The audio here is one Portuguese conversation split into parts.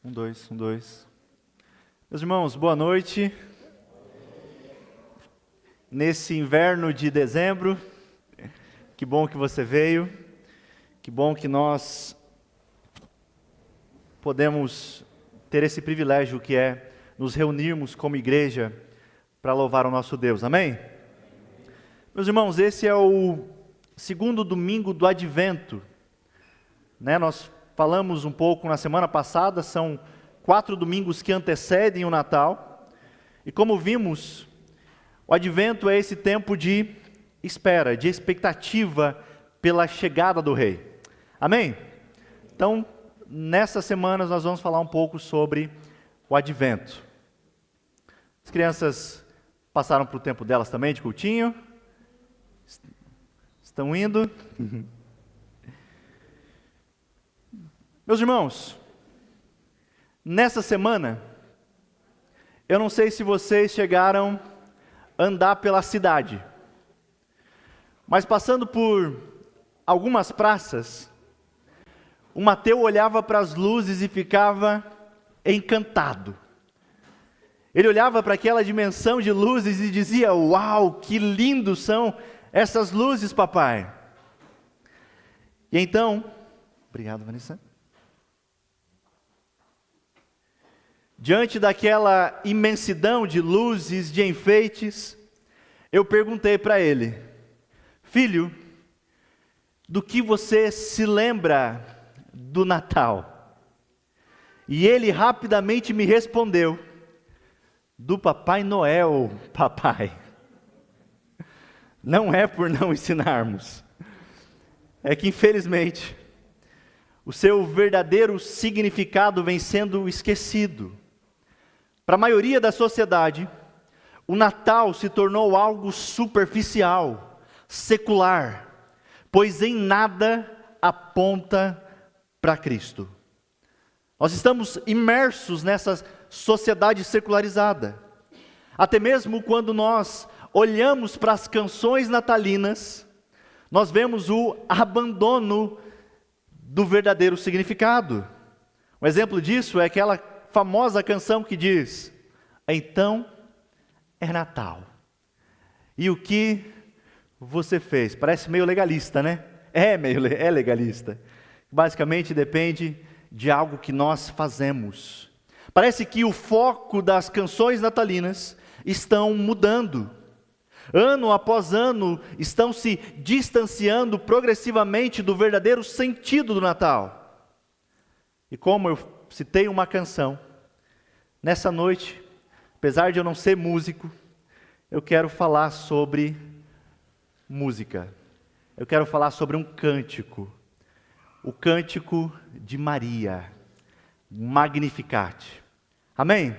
Um, dois, um, dois. Meus irmãos, boa noite. Nesse inverno de dezembro, que bom que você veio, que bom que nós podemos ter esse privilégio que é nos reunirmos como igreja para louvar o nosso Deus, amém? Meus irmãos, esse é o segundo domingo do Advento, Nós falamos um pouco na semana passada, são 4 domingos que antecedem o Natal, e como vimos, o Advento é esse tempo de espera, de expectativa pela chegada do Rei, amém? Então, nessas semanas nós vamos falar um pouco sobre o Advento. As crianças passaram para o tempo delas também, de cultinho? Estão indo? Meus irmãos, nessa semana, eu não sei se vocês chegaram a andar pela cidade, mas passando por algumas praças, o Mateus olhava para as luzes e ficava encantado. Ele olhava para aquela dimensão de luzes e dizia: "Uau, que lindos são essas luzes, papai!" E então, obrigado, Vanessa. Diante daquela imensidão de luzes, de enfeites, eu perguntei para ele: "Filho, do que você se lembra do Natal?" E ele rapidamente me respondeu: "Do Papai Noel, papai." Não é por não ensinarmos, é que infelizmente o seu verdadeiro significado vem sendo esquecido. Para a maioria da sociedade, o Natal se tornou algo superficial, secular, pois em nada aponta para Cristo. Nós estamos imersos nessa sociedade secularizada. Até mesmo quando nós olhamos para as canções natalinas, nós vemos o abandono do verdadeiro significado. Um exemplo disso é aquela famosa canção que diz: "Então é Natal. E o que você fez?" Parece meio legalista, né? É legalista. Basicamente depende de algo que nós fazemos. Parece que o foco das canções natalinas estão mudando. Ano após ano estão se distanciando progressivamente do verdadeiro sentido do Natal. E como eu citei uma canção, nessa noite, apesar de eu não ser músico, eu quero falar sobre música. Eu quero falar sobre um cântico, o cântico de Maria, Magnificat. Amém?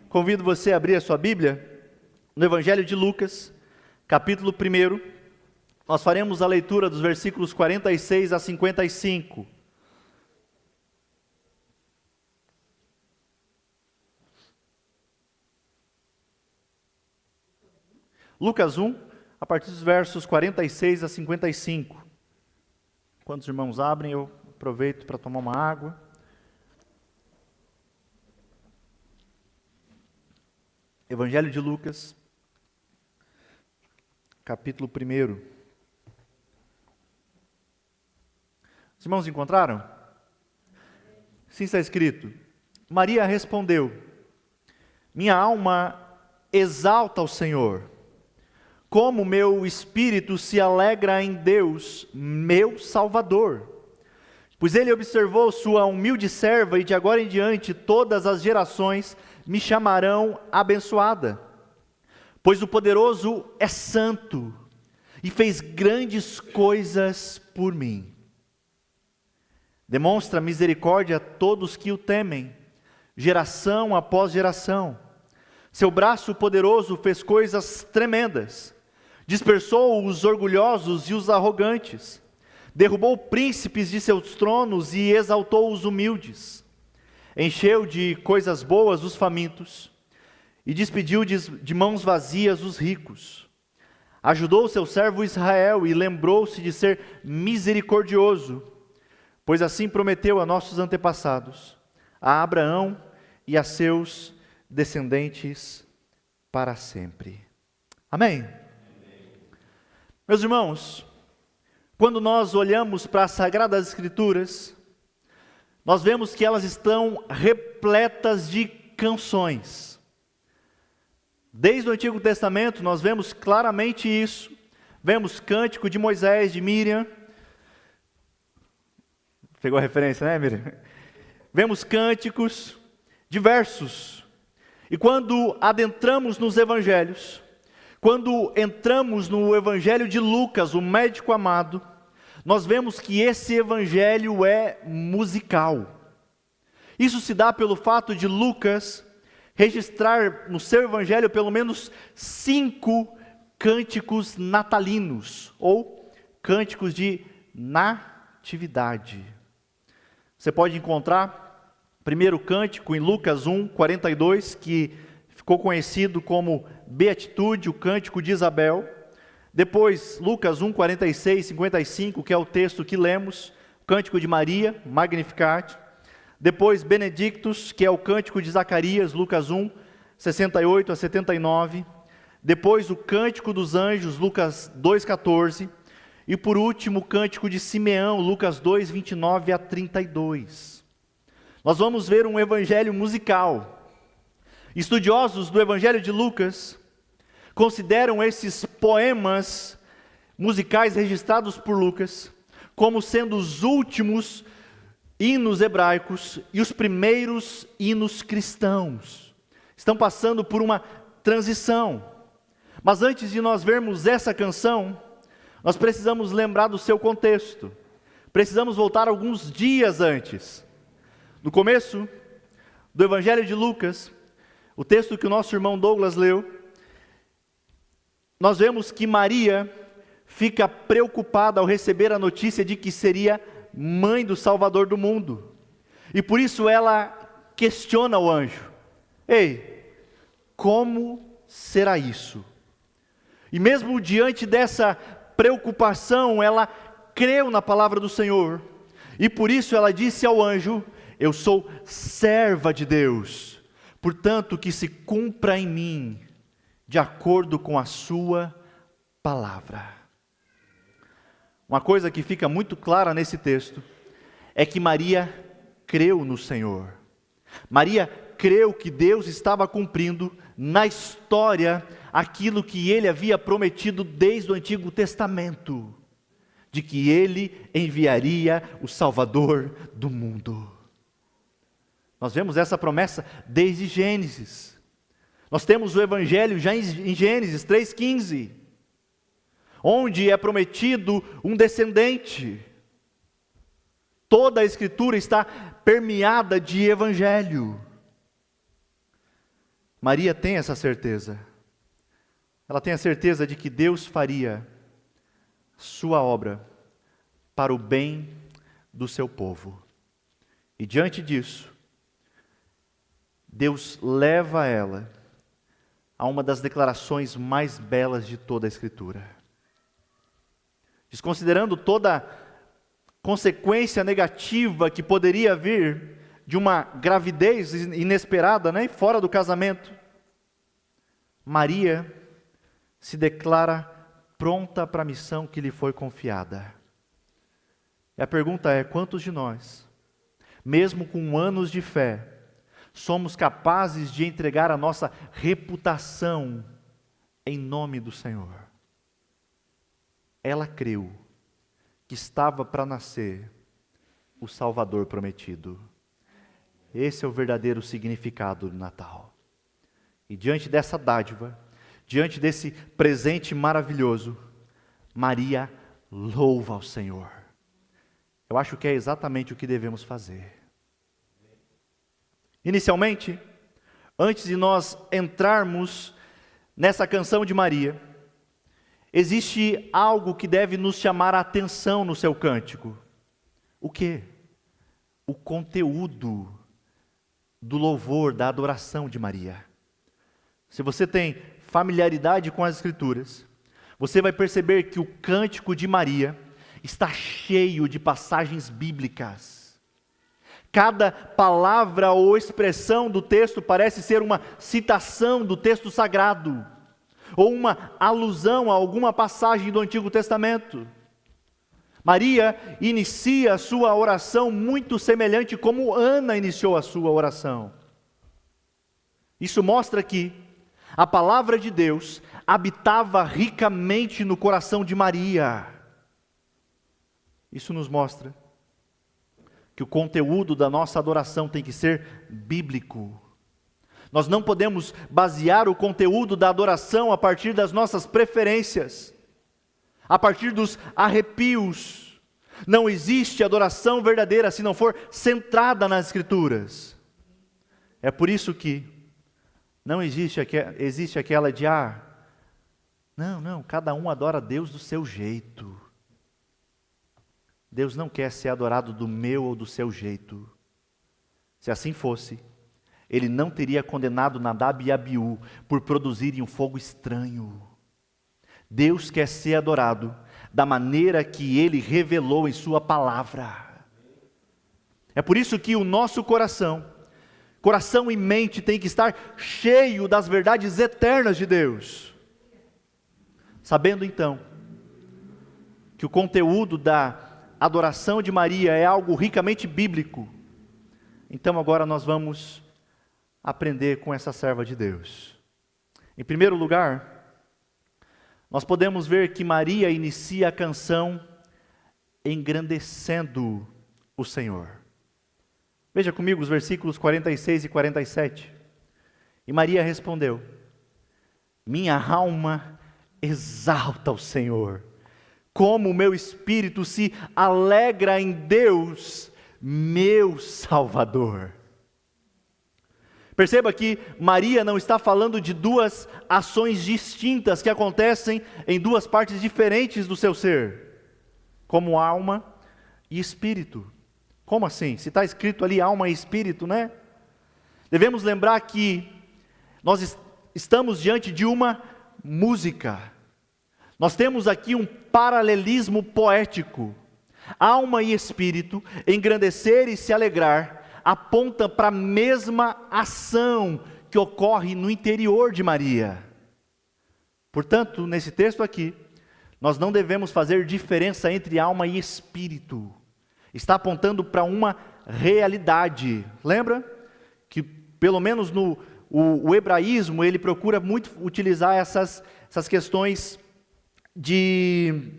Convido você a abrir a sua Bíblia no Evangelho de Lucas, capítulo 1. Nós faremos a leitura dos versículos 46 a 55. Lucas 1, a partir dos versos 46 a 55. Quando os irmãos abrem, eu aproveito para tomar uma água. Evangelho de Lucas, capítulo 1. Os irmãos encontraram? Sim, está escrito: "Maria respondeu: Minha alma exalta ao Senhor. Como meu espírito se alegra em Deus, meu Salvador. Pois Ele observou sua humilde serva, e de agora em diante todas as gerações me chamarão abençoada. Pois o poderoso é santo, e fez grandes coisas por mim. Demonstra misericórdia a todos que o temem, geração após geração. Seu braço poderoso fez coisas tremendas. Dispersou os orgulhosos e os arrogantes. Derrubou príncipes de seus tronos e exaltou os humildes. Encheu de coisas boas os famintos e despediu de mãos vazias os ricos. Ajudou seu servo Israel e lembrou-se de ser misericordioso, pois assim prometeu a nossos antepassados, a Abraão e a seus descendentes para sempre. Amém? Meus irmãos, quando nós olhamos para as Sagradas Escrituras, nós vemos que elas estão repletas de canções. Desde o Antigo Testamento nós vemos claramente isso. Vemos cântico de Moisés, de Miriam. Pegou a referência, né, Miriam? Vemos cânticos diversos. E quando adentramos nos evangelhos, quando entramos no evangelho de Lucas, o médico amado, nós vemos que esse evangelho é musical. Isso se dá pelo fato de Lucas registrar no seu evangelho pelo menos 5 cânticos natalinos, ou cânticos de natividade. Você pode encontrar o primeiro cântico em Lucas 1, 42, que ficou conhecido como Beatitude, o cântico de Isabel. Depois, Lucas 1, 46, 55, que é o texto que lemos, o cântico de Maria, Magnificat. Depois, Benedictus, que é o cântico de Zacarias, Lucas 1, 68 a 79. Depois, o cântico dos anjos, Lucas 2, 14. E por último, o cântico de Simeão, Lucas 2, 29 a 32. Nós vamos ver um evangelho musical. Estudiosos do evangelho de Lucas consideram esses poemas musicais registrados por Lucas como sendo os últimos hinos hebraicos e os primeiros hinos cristãos. Estão passando por uma transição. Mas antes de nós vermos essa canção, nós precisamos lembrar do seu contexto. Precisamos voltar alguns dias antes. No começo do Evangelho de Lucas, o texto que o nosso irmão Douglas leu, nós vemos que Maria fica preocupada ao receber a notícia de que seria mãe do Salvador do mundo. E por isso ela questiona o anjo: ei, como será isso? E mesmo diante dessa preocupação, ela creu na palavra do Senhor. E por isso ela disse ao anjo: eu sou serva de Deus, portanto que se cumpra em mim de acordo com a sua palavra. Uma coisa que fica muito clara nesse texto é que Maria creu no Senhor. Maria creu que Deus estava cumprindo na história aquilo que Ele havia prometido desde o Antigo Testamento, de que Ele enviaria o Salvador do mundo. Nós vemos essa promessa desde Gênesis. Nós temos o Evangelho já em Gênesis 3,15, onde é prometido um descendente. Toda a Escritura está permeada de Evangelho. Maria tem essa certeza. Ela tem a certeza de que Deus faria sua obra para o bem do seu povo. E diante disso, Deus leva ela a uma das declarações mais belas de toda a Escritura. Desconsiderando toda consequência negativa que poderia vir de uma gravidez inesperada, e fora do casamento, Maria se declara pronta para a missão que lhe foi confiada. E a pergunta é: quantos de nós, mesmo com anos de fé, somos capazes de entregar a nossa reputação em nome do Senhor? Ela creu que estava para nascer o Salvador prometido. Esse é o verdadeiro significado do Natal. E diante dessa dádiva, diante desse presente maravilhoso, Maria louva ao Senhor. Eu acho que é exatamente o que devemos fazer. Inicialmente, antes de nós entrarmos nessa canção de Maria, existe algo que deve nos chamar a atenção no seu cântico. O quê? O conteúdo do louvor, da adoração de Maria. Se você tem familiaridade com as Escrituras, você vai perceber que o cântico de Maria está cheio de passagens bíblicas. Cada palavra ou expressão do texto parece ser uma citação do texto sagrado, ou uma alusão a alguma passagem do Antigo Testamento. Maria inicia a sua oração muito semelhante como Ana iniciou a sua oração. Isso mostra que a palavra de Deus habitava ricamente no coração de Maria. Isso nos mostra que o conteúdo da nossa adoração tem que ser bíblico. Nós não podemos basear o conteúdo da adoração a partir das nossas preferências, a partir dos arrepios. Não existe adoração verdadeira se não for centrada nas Escrituras. É por isso que não existe aquela de, cada um adora a Deus do seu jeito. Deus não quer ser adorado do meu ou do seu jeito. Se assim fosse, Ele não teria condenado Nadab e Abiú por produzirem um fogo estranho. Deus quer ser adorado da maneira que Ele revelou em sua palavra. É por isso que o nosso coração e mente tem que estar cheio das verdades eternas de Deus. Sabendo então que o conteúdo da adoração de Maria é algo ricamente bíblico, então agora nós vamos aprender com essa serva de Deus. Em primeiro lugar, nós podemos ver que Maria inicia a canção engrandecendo o Senhor. Veja comigo os versículos 46 e 47. E Maria respondeu: minha alma exalta o Senhor, como o meu espírito se alegra em Deus, meu Salvador. Perceba que Maria não está falando de duas ações distintas que acontecem em duas partes diferentes do seu ser, como alma e espírito. Como assim? Se está escrito ali alma e espírito, né? Devemos lembrar que nós estamos diante de uma música. Nós temos aqui um paralelismo poético. Alma e espírito, engrandecer e se alegrar, aponta para a mesma ação que ocorre no interior de Maria. Portanto, nesse texto aqui, nós não devemos fazer diferença entre alma e espírito. Está apontando para uma realidade. Lembra que, pelo menos o hebraísmo, ele procura muito utilizar essas questões de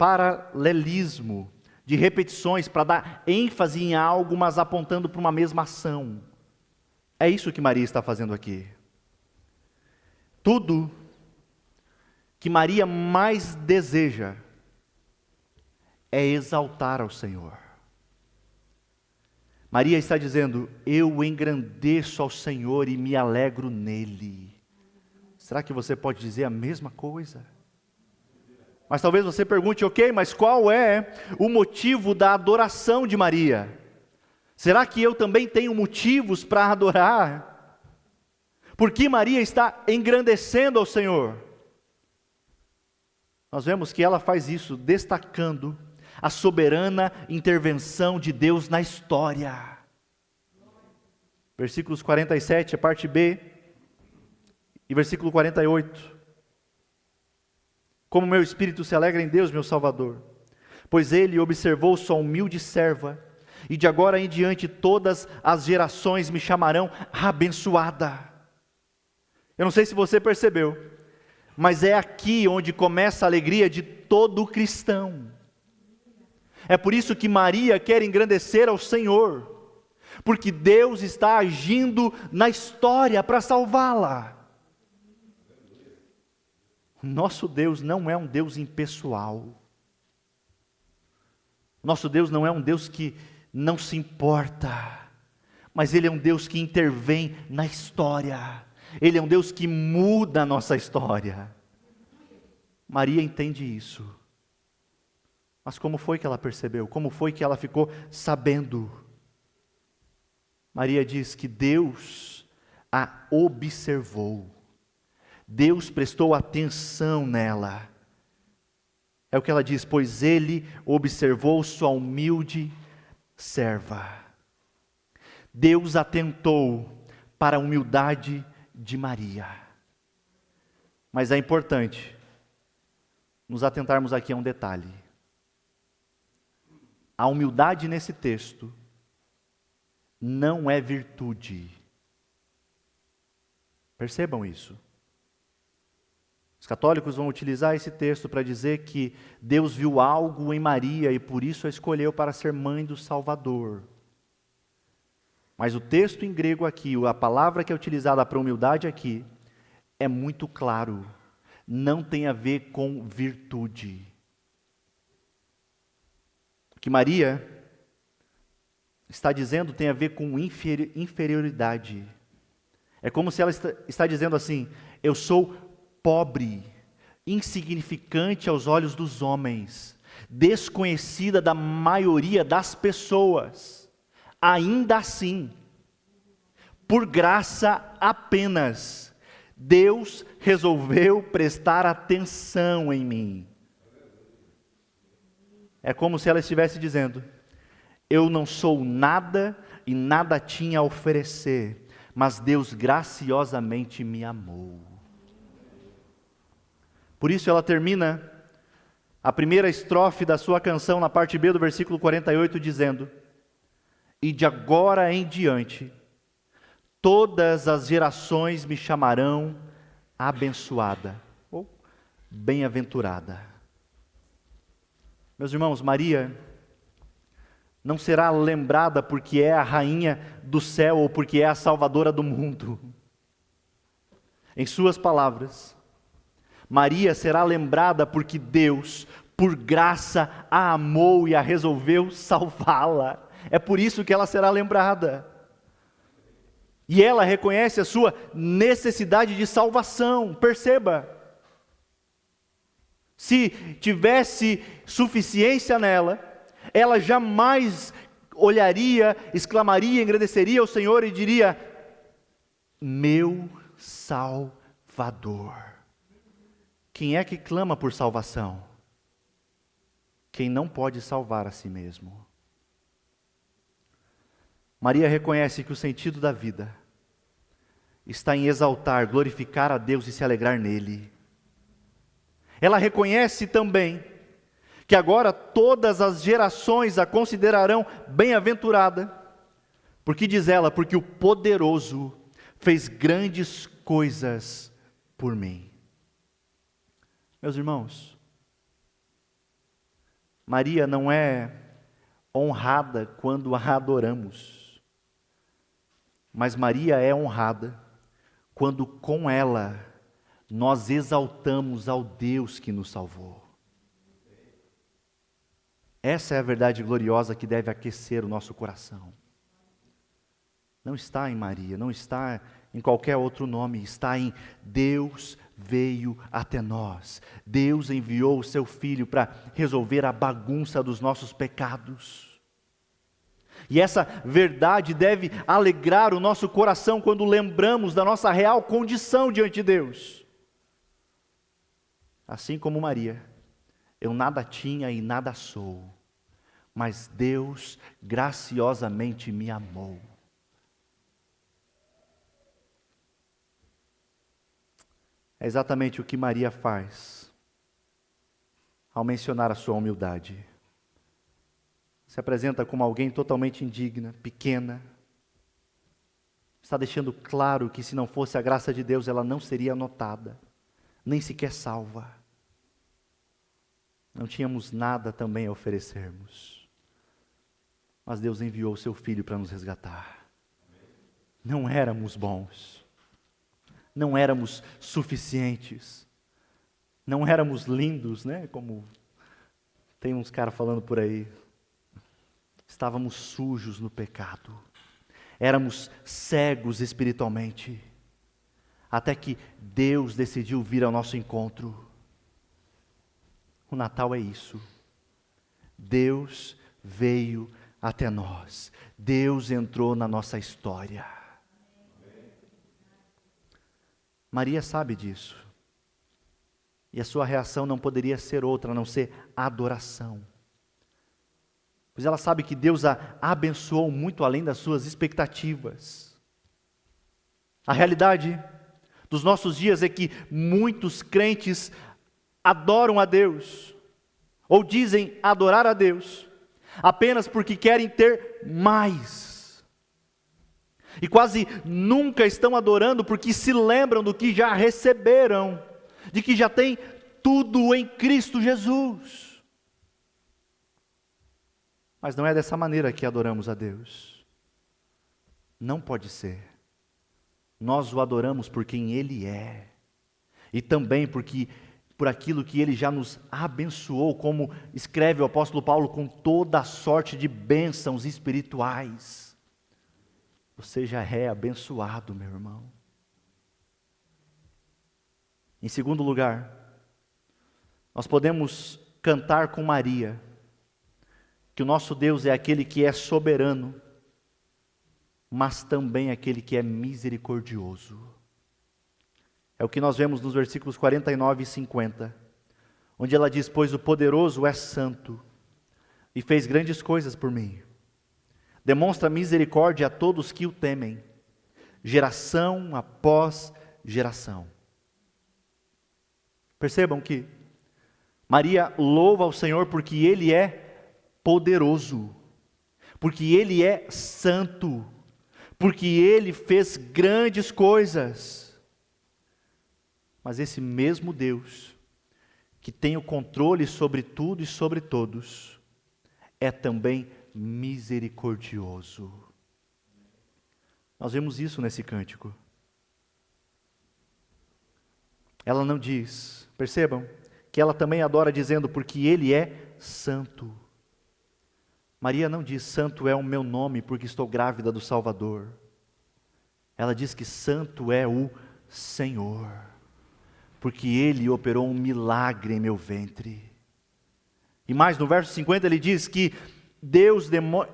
paralelismo, de repetições, para dar ênfase em algo, mas apontando para uma mesma ação. É isso que Maria está fazendo aqui. Tudo que Maria mais deseja é exaltar ao Senhor. Maria está dizendo: eu engrandeço ao Senhor e me alegro nele. Será que você pode dizer a mesma coisa? Mas talvez você pergunte: ok, mas qual é o motivo da adoração de Maria? Será que eu também tenho motivos para adorar? Por que Maria está engrandecendo ao Senhor? Nós vemos que ela faz isso destacando a soberana intervenção de Deus na história. Versículos 47, a parte B, e versículo 48. Como meu espírito se alegra em Deus, meu Salvador, pois Ele observou sua humilde serva, e de agora em diante todas as gerações me chamarão abençoada. Eu não sei se você percebeu, mas é aqui onde começa a alegria de todo cristão. É por isso que Maria quer engrandecer ao Senhor, porque Deus está agindo na história para salvá-la. Nosso Deus não é um Deus impessoal. Nosso Deus não é um Deus que não se importa, mas Ele é um Deus que intervém na história. Ele é um Deus que muda a nossa história. Maria entende isso. Mas como foi que ela percebeu? Como foi que ela ficou sabendo? Maria diz que Deus a observou. Deus prestou atenção nela. É o que ela diz: pois Ele observou sua humilde serva. Deus atentou para a humildade de Maria. Mas é importante nos atentarmos aqui a um detalhe. A humildade nesse texto não é virtude. Percebam isso. Os católicos vão utilizar esse texto para dizer que Deus viu algo em Maria e por isso a escolheu para ser mãe do Salvador. Mas o texto em grego aqui, a palavra que é utilizada para humildade aqui, é muito claro. Não tem a ver com virtude. O que Maria está dizendo tem a ver com inferioridade. É como se ela está dizendo assim: eu sou pobre, insignificante aos olhos dos homens, desconhecida da maioria das pessoas. Ainda assim, por graça apenas, Deus resolveu prestar atenção em mim. É como se ela estivesse dizendo: eu não sou nada e nada tinha a oferecer, mas Deus graciosamente me amou. Por isso ela termina a primeira estrofe da sua canção, na parte B do versículo 48, dizendo: e de agora em diante, todas as gerações me chamarão abençoada, ou bem-aventurada. Meus irmãos, Maria não será lembrada porque é a rainha do céu ou porque é a salvadora do mundo. Em suas palavras, Maria será lembrada porque Deus, por graça, a amou e a resolveu salvá-la. É por isso que ela será lembrada. E ela reconhece a sua necessidade de salvação. Perceba. Se tivesse suficiência nela, ela jamais olharia, exclamaria, agradeceria ao Senhor e diria: meu Salvador. Quem é que clama por salvação? Quem não pode salvar a si mesmo. Maria reconhece que o sentido da vida está em exaltar, glorificar a Deus e se alegrar nele. Ela reconhece também que agora todas as gerações a considerarão bem-aventurada, porque diz ela, porque o poderoso fez grandes coisas por mim. Meus irmãos, Maria não é honrada quando a adoramos, mas Maria é honrada quando com ela nós exaltamos ao Deus que nos salvou. Essa é a verdade gloriosa que deve aquecer o nosso coração. Não está em Maria, não está em qualquer outro nome, está em Deus veio até nós. Deus enviou o seu Filho para resolver a bagunça dos nossos pecados. E essa verdade deve alegrar o nosso coração quando lembramos da nossa real condição diante de Deus. Assim como Maria, eu nada tinha e nada sou, mas Deus graciosamente me amou. É exatamente o que Maria faz ao mencionar a sua humildade. Se apresenta como alguém totalmente indigna, pequena. Está deixando claro que se não fosse a graça de Deus, ela não seria notada, nem sequer salva. Não tínhamos nada também a oferecermos. Mas Deus enviou o seu Filho para nos resgatar. Não éramos bons. Não éramos suficientes. Não éramos lindos, né? Como tem uns caras falando por aí. Estávamos sujos no pecado. Éramos cegos espiritualmente. Até que Deus decidiu vir ao nosso encontro. O Natal é isso. Deus veio até nós. Deus entrou na nossa história. Maria sabe disso. E a sua reação não poderia ser outra, a não ser adoração. pois ela sabe que Deus a abençoou muito além das suas expectativas. A realidade dos nossos dias é que muitos crentes adoram a Deus, ou dizem adorar a Deus, apenas porque querem ter mais. E quase nunca estão adorando porque se lembram do que já receberam, de que já tem tudo em Cristo Jesus. Mas não é dessa maneira que adoramos a Deus. Não pode ser. Nós o adoramos por quem Ele é. E também por aquilo que Ele já nos abençoou, como escreve o apóstolo Paulo, com toda a sorte de bênçãos espirituais. Você já é abençoado, meu irmão. Em segundo lugar, nós podemos cantar com Maria, que o nosso Deus é aquele que é soberano, mas também aquele que é misericordioso. É o que nós vemos nos versículos 49 e 50, onde ela diz: pois o poderoso é santo, e fez grandes coisas por mim. Demonstra misericórdia a todos que o temem, geração após geração. Percebam que Maria louva ao Senhor porque Ele é poderoso, porque Ele é santo, porque Ele fez grandes coisas. Mas esse mesmo Deus, que tem o controle sobre tudo e sobre todos, é também misericordioso. Nós vemos isso nesse cântico. Ela não diz, percebam, que ela também adora dizendo, porque Ele é santo. Maria não diz, santo é o meu nome porque estou grávida do Salvador. Ela diz que santo é o Senhor, porque Ele operou um milagre em meu ventre. E mais, no verso 50 ele diz que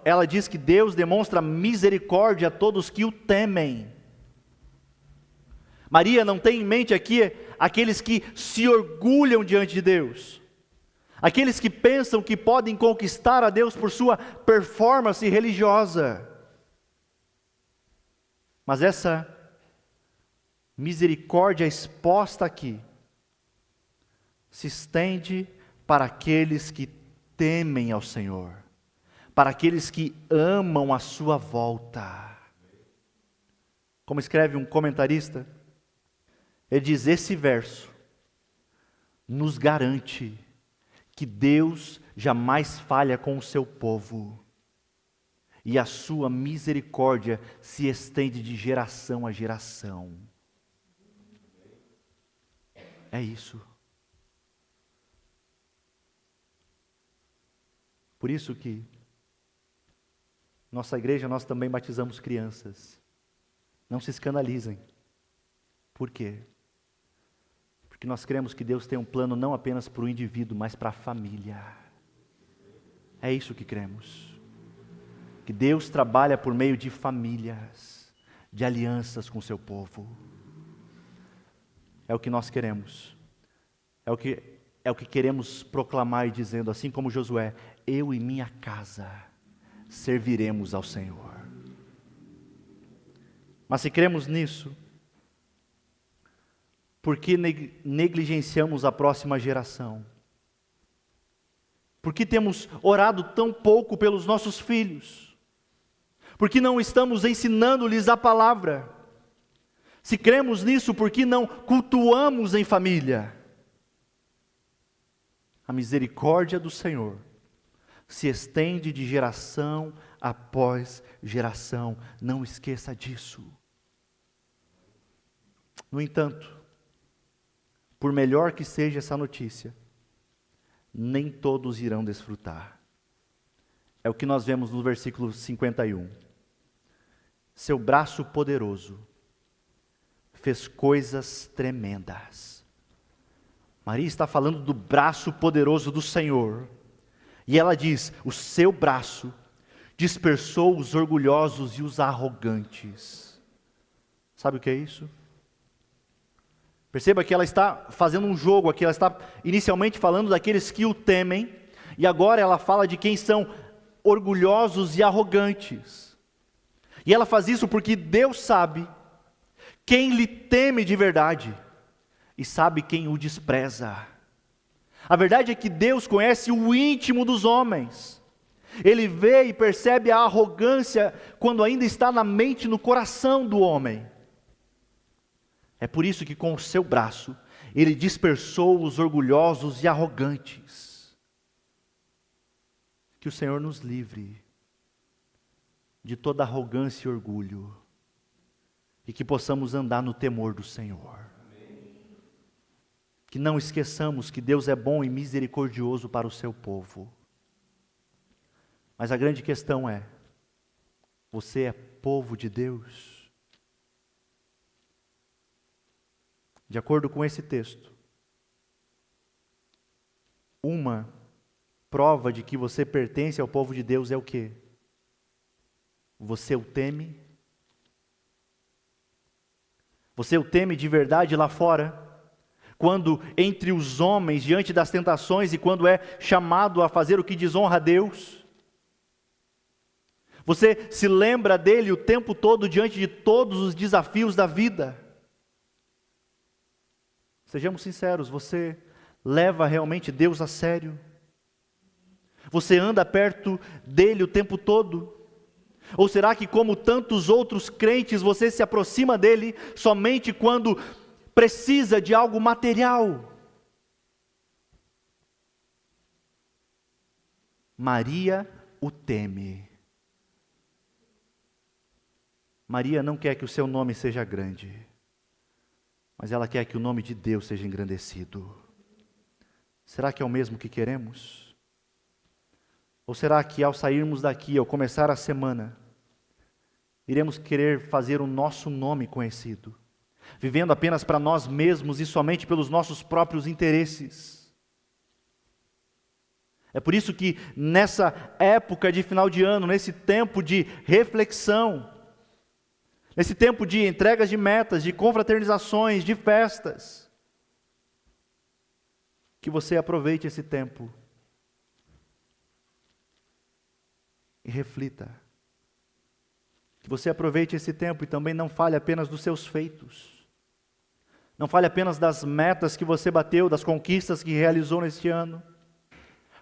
ela diz que Deus demonstra misericórdia a todos que o temem. Maria não tem em mente aqui aqueles que se orgulham diante de Deus, aqueles que pensam que podem conquistar a Deus por sua performance religiosa. Mas essa misericórdia exposta aqui se estende para aqueles que temem ao Senhor, para aqueles que amam a sua volta. Como escreve um comentarista, ele diz: esse verso nos garante que Deus jamais falha com o seu povo, e a sua misericórdia se estende de geração a geração. É isso. Por isso que nossa igreja, nós também batizamos crianças. Não se escandalizem. Por quê? Porque nós cremos que Deus tem um plano não apenas para o indivíduo, mas para a família. É isso que cremos. Que Deus trabalha por meio de famílias, de alianças com o seu povo. É o que nós queremos. É o que queremos proclamar e dizendo, assim como Josué: eu e minha casa serviremos ao Senhor. Mas se cremos nisso, por que negligenciamos a próxima geração? Por que temos orado tão pouco pelos nossos filhos? Por que não estamos ensinando-lhes a palavra? Se cremos nisso, por que não cultuamos em família? A misericórdia do Senhor se estende de geração após geração. Não esqueça disso. No entanto, por melhor que seja essa notícia, nem todos irão desfrutar. É o que nós vemos no versículo 51. Seu braço poderoso fez coisas tremendas. Maria está falando do braço poderoso do Senhor. E ela diz: o seu braço dispersou os orgulhosos e os arrogantes. Sabe o que é isso? Perceba que ela está fazendo um jogo aqui. Ela está inicialmente falando daqueles que o temem, e agora ela fala de quem são orgulhosos e arrogantes. E ela faz isso porque Deus sabe quem lhe teme de verdade e sabe quem o despreza. A verdade é que Deus conhece o íntimo dos homens. Ele vê e percebe a arrogância quando ainda está na mente e no coração do homem. É por isso que com o seu braço Ele dispersou os orgulhosos e arrogantes. Que o Senhor nos livre de toda arrogância e orgulho, e que possamos andar no temor do Senhor. Que não esqueçamos que Deus é bom e misericordioso para o seu povo. Mas a grande questão é: você é povo de Deus? De acordo com esse texto, uma prova de que você pertence ao povo de Deus é o quê? Você o teme? Você o teme de verdade lá fora? Quando entre os homens, diante das tentações, e quando é chamado a fazer o que desonra a Deus? Você se lembra dele o tempo todo diante de todos os desafios da vida? Sejamos sinceros, você leva realmente Deus a sério? Você anda perto dele o tempo todo? Ou será que, como tantos outros crentes, você se aproxima dele somente quando precisa de algo material? Maria o teme. Maria não quer que o seu nome seja grande, mas ela quer que o nome de Deus seja engrandecido. Será que é o mesmo que queremos? Ou será que ao sairmos daqui, ao começar a semana, iremos querer fazer o nosso nome conhecido, vivendo apenas para nós mesmos e somente pelos nossos próprios interesses? É por isso que nessa época de final de ano, nesse tempo de reflexão, nesse tempo de entregas de metas, de confraternizações, de festas, que você aproveite esse tempo e reflita. Que você aproveite esse tempo e também não fale apenas dos seus feitos. Não fale apenas das metas que você bateu, das conquistas que realizou neste ano.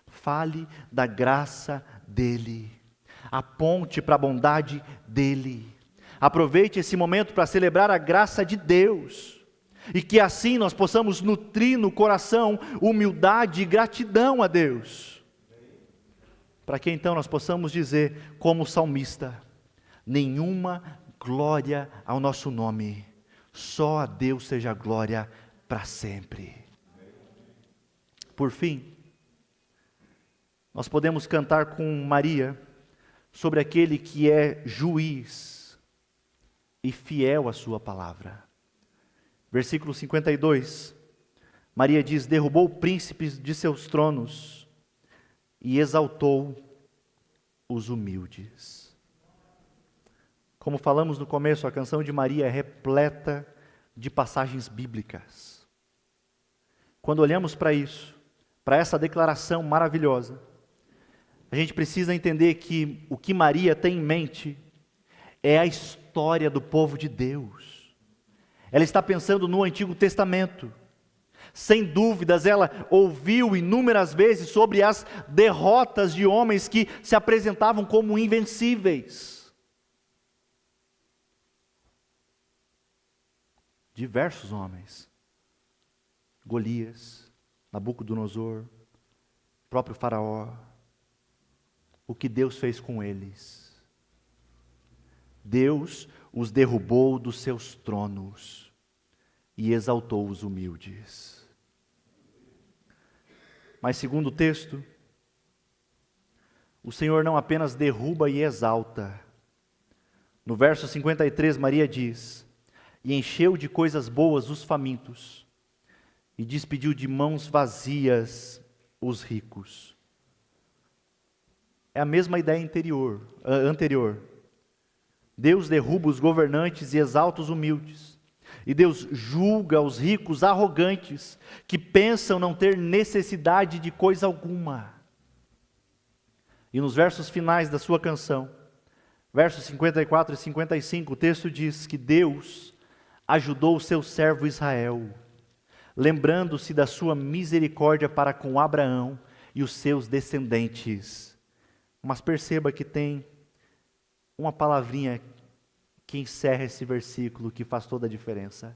Fale da graça dele. Aponte para a bondade dele. Aproveite esse momento para celebrar a graça de Deus. E que assim nós possamos nutrir no coração humildade e gratidão a Deus. Para que então nós possamos dizer, como salmista: nenhuma glória ao nosso nome, só a Deus seja glória para sempre. Por fim, nós podemos cantar com Maria sobre aquele que é juiz e fiel à sua palavra. Versículo 52, Maria diz: derrubou príncipes de seus tronos e exaltou os humildes. Como falamos no começo, a canção de Maria é repleta de passagens bíblicas. Quando olhamos para isso, para essa declaração maravilhosa, a gente precisa entender que o que Maria tem em mente é a história do povo de Deus. Ela está pensando no Antigo Testamento. Sem dúvidas, ela ouviu inúmeras vezes sobre as derrotas de homens que se apresentavam como invencíveis. Diversos homens. Golias, Nabucodonosor, próprio Faraó. O que Deus fez com eles? Deus os derrubou dos seus tronos e exaltou os humildes. Mas segundo o texto, o Senhor não apenas derruba e exalta. No verso 53, Maria diz: e encheu de coisas boas os famintos, e despediu de mãos vazias os ricos. É a mesma ideia anterior. Deus derruba os governantes e exalta os humildes. E Deus julga os ricos arrogantes, que pensam não ter necessidade de coisa alguma. E nos versos finais da sua canção, versos 54 e 55, o texto diz que Deus ajudou o seu servo Israel, lembrando-se da sua misericórdia para com Abraão e os seus descendentes. Mas perceba que tem uma palavrinha que encerra esse versículo que faz toda a diferença.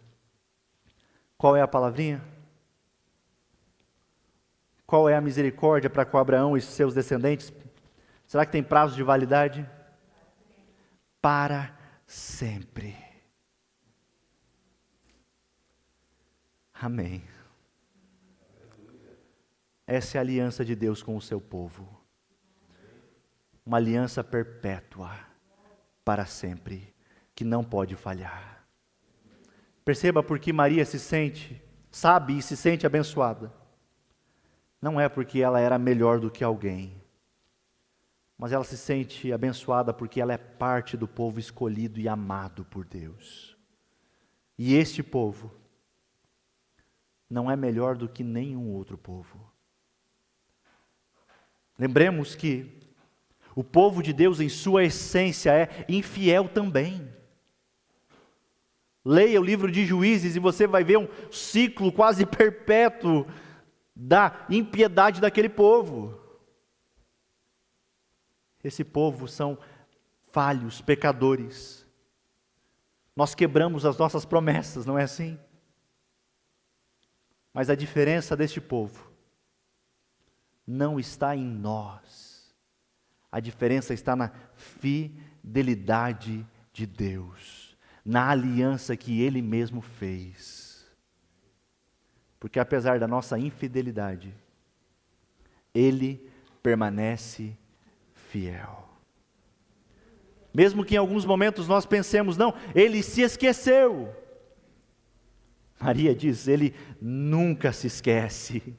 Qual é a palavrinha? Qual é a misericórdia para com Abraão e seus descendentes? Será que tem prazo de validade? Para sempre. Amém. Essa é a aliança de Deus com o seu povo. Uma aliança perpétua, para sempre, que não pode falhar. Perceba por que Maria sabe e se sente abençoada. Não é porque ela era melhor do que alguém, mas ela se sente abençoada porque ela é parte do povo escolhido e amado por Deus. E este povo não é melhor do que nenhum outro povo. Lembremos que o povo de Deus, em sua essência, é infiel também. Leia o livro de Juízes e você vai ver um ciclo quase perpétuo da impiedade daquele povo. Esse povo são falhos, pecadores. Nós quebramos as nossas promessas, não é assim? Mas a diferença deste povo não está em nós. A diferença está na fidelidade de Deus, na aliança que Ele mesmo fez. Porque apesar da nossa infidelidade, Ele permanece fiel. Mesmo que em alguns momentos nós pensemos, não, Ele se esqueceu. Maria diz, Ele nunca se esquece.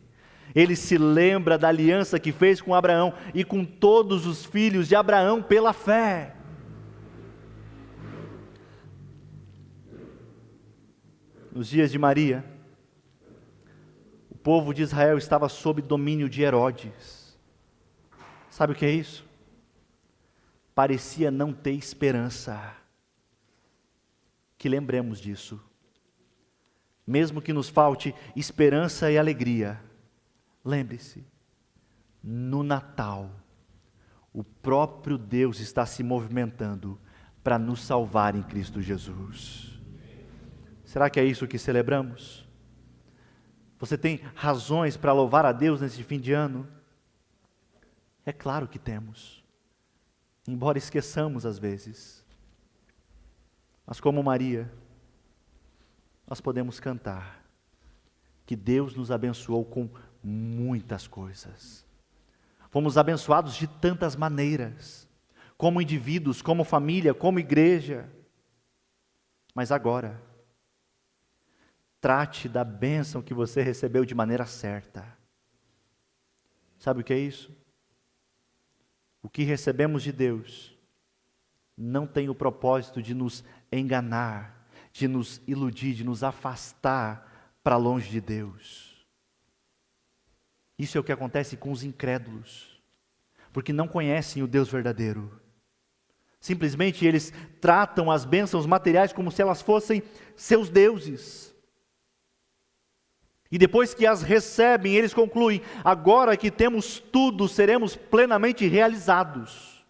Ele se lembra da aliança que fez com Abraão e com todos os filhos de Abraão pela fé. Nos dias de Maria, o povo de Israel estava sob domínio de Herodes. Sabe o que é isso? Parecia não ter esperança. Que lembremos disso. Mesmo que nos falte esperança e alegria, lembre-se, no Natal, o próprio Deus está se movimentando para nos salvar em Cristo Jesus. Será que é isso que celebramos? Você tem razões para louvar a Deus nesse fim de ano? É claro que temos, embora esqueçamos às vezes. Mas como Maria, nós podemos cantar que Deus nos abençoou com muitas coisas. Fomos abençoados de tantas maneiras, como indivíduos, como família, como igreja. Mas agora, trate da bênção que você recebeu de maneira certa. Sabe o que é isso? O que recebemos de Deus não tem o propósito de nos enganar, de nos iludir, de nos afastar para longe de Deus. Isso é o que acontece com os incrédulos, porque não conhecem o Deus verdadeiro. Simplesmente eles tratam as bênçãos materiais como se elas fossem seus deuses. E depois que as recebem, eles concluem, agora que temos tudo, seremos plenamente realizados.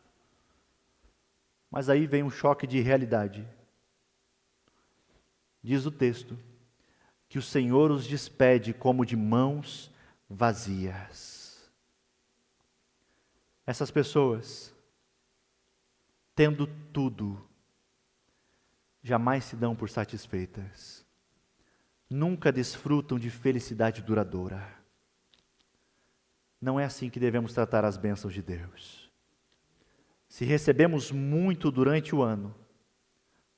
Mas aí vem um choque de realidade. Diz o texto, que o Senhor os despede como de mãos vazias. Essas pessoas, tendo tudo, jamais se dão por satisfeitas. Nunca desfrutam de felicidade duradoura. Não é assim que devemos tratar as bênçãos de Deus. Se recebemos muito durante o ano,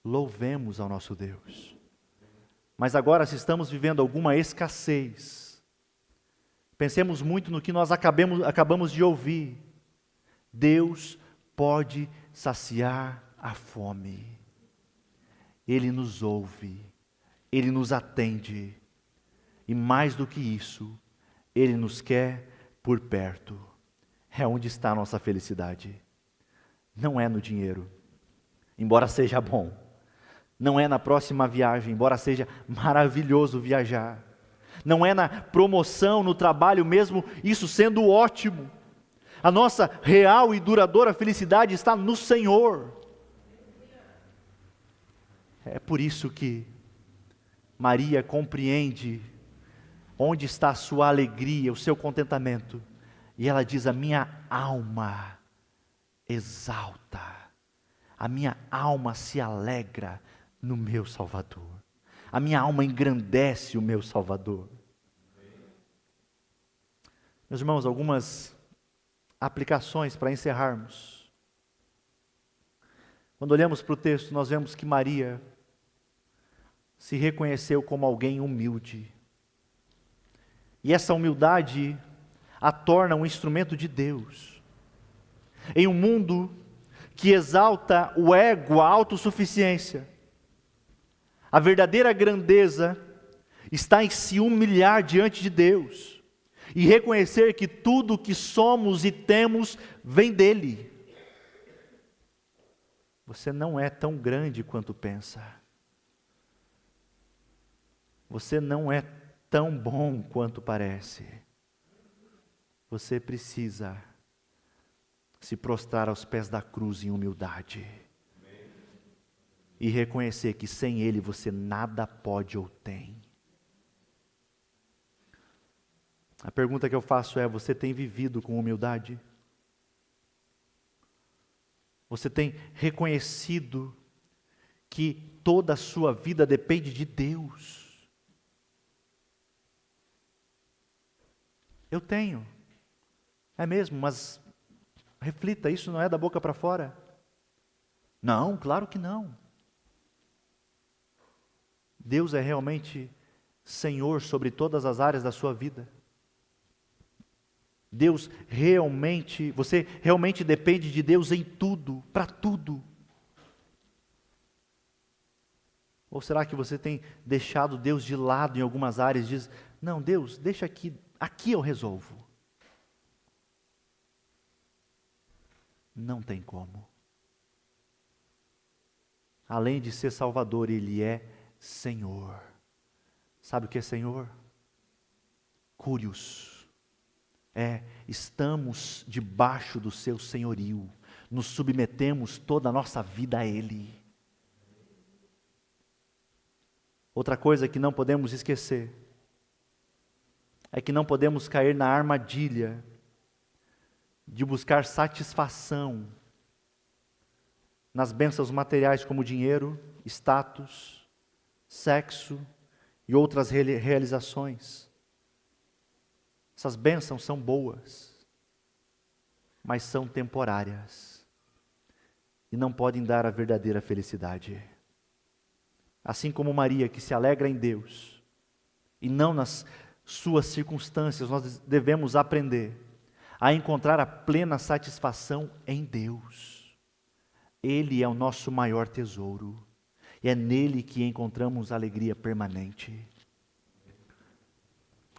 louvemos ao nosso Deus. Mas agora, se estamos vivendo alguma escassez, pensemos muito no que nós acabamos de ouvir. Deus pode saciar a fome. Ele nos ouve, Ele nos atende. E mais do que isso, Ele nos quer por perto. é onde está a nossa felicidade. Não é no dinheiro, embora seja bom. Não é na próxima viagem, embora seja maravilhoso viajar. Não é na promoção, no trabalho, mesmo isso sendo ótimo. A nossa real e duradoura felicidade está no Senhor. É por isso que Maria compreende onde está a sua alegria, o seu contentamento. E ela diz: a minha alma exalta, a minha alma se alegra no meu Salvador. A minha alma engrandece o meu Salvador. Meus irmãos, algumas aplicações para encerrarmos. Quando olhamos para o texto, nós vemos que Maria se reconheceu como alguém humilde. E essa humildade a torna um instrumento de Deus. Em um mundo que exalta o ego, a autossuficiência, a verdadeira grandeza está em se humilhar diante de Deus e reconhecer que tudo o que somos e temos vem dele. Você não é tão grande quanto pensa. Você não é tão bom quanto parece. Você precisa se prostrar aos pés da cruz em humildade. E reconhecer que sem Ele você nada pode ou tem. A pergunta que eu faço é: você tem vivido com humildade? Você tem reconhecido que toda a sua vida depende de Deus? Eu tenho. É mesmo, mas reflita, isso não é da boca para fora? Não, claro que não. Deus é realmente Senhor sobre todas as áreas da sua vida. Deus realmente, você realmente depende de Deus em tudo, para tudo. Ou será que você tem deixado Deus de lado em algumas áreas e diz: não, Deus, deixa aqui eu resolvo. Não tem como. Além de ser Salvador, Ele é Senhor. Sabe o que é Senhor? Curios. Estamos debaixo do seu senhorio, nos submetemos toda a nossa vida a Ele. Outra coisa que não podemos esquecer, é que não podemos cair na armadilha de buscar satisfação nas bênçãos materiais como dinheiro, status, sexo e outras realizações. Essas bênçãos são boas, mas são temporárias e não podem dar a verdadeira felicidade. Assim como Maria, que se alegra em Deus e não nas suas circunstâncias, nós devemos aprender a encontrar a plena satisfação em Deus. Ele é o nosso maior tesouro e é nele que encontramos alegria permanente.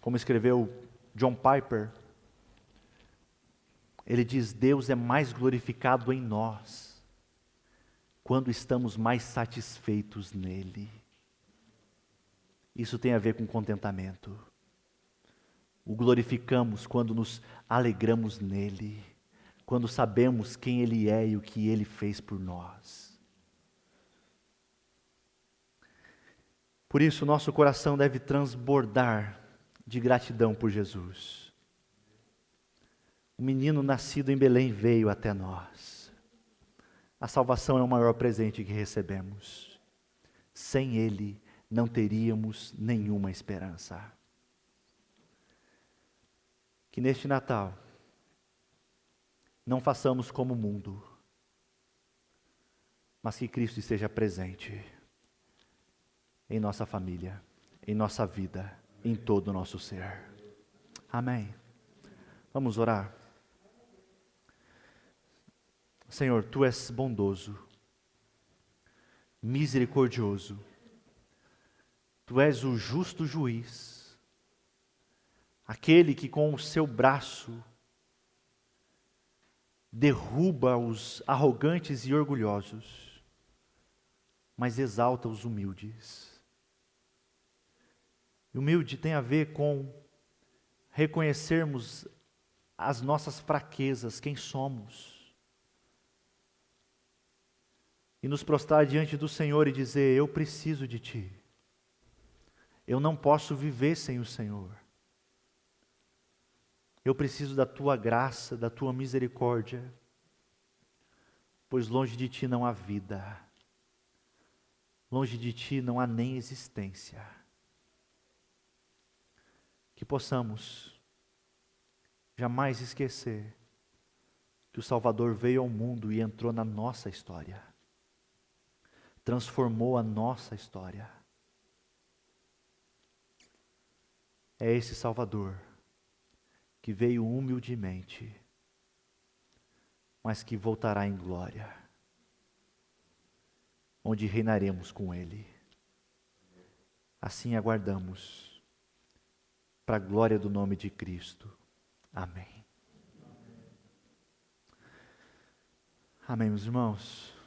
Como escreveu John Piper, ele diz: Deus é mais glorificado em nós quando estamos mais satisfeitos nele. Isso tem a ver com contentamento. O glorificamos quando nos alegramos nele, quando sabemos quem Ele é e o que Ele fez por nós. Por isso, nosso coração deve transbordar de gratidão por Jesus. O menino nascido em Belém veio até nós. A salvação é o maior presente que recebemos. Sem Ele, não teríamos nenhuma esperança. Que neste Natal, não façamos como o mundo, mas que Cristo esteja presente em nossa família, em nossa vida, em todo o nosso ser. Amém. Vamos orar. Senhor, Tu és bondoso, misericordioso, Tu és o justo juiz, aquele que com o seu braço derruba os arrogantes e orgulhosos, mas exalta os humildes. Humilde tem a ver com reconhecermos as nossas fraquezas, quem somos, e nos prostrar diante do Senhor e dizer: eu preciso de Ti, eu não posso viver sem o Senhor, eu preciso da Tua graça, da Tua misericórdia, pois longe de Ti não há vida, longe de Ti não há nem existência. Que possamos jamais esquecer que o Salvador veio ao mundo e entrou na nossa história, transformou a nossa história. É esse Salvador que veio humildemente, mas que voltará em glória, onde reinaremos com Ele. Assim aguardamos, para a glória do nome de Cristo. Amém. Amém, meus irmãos.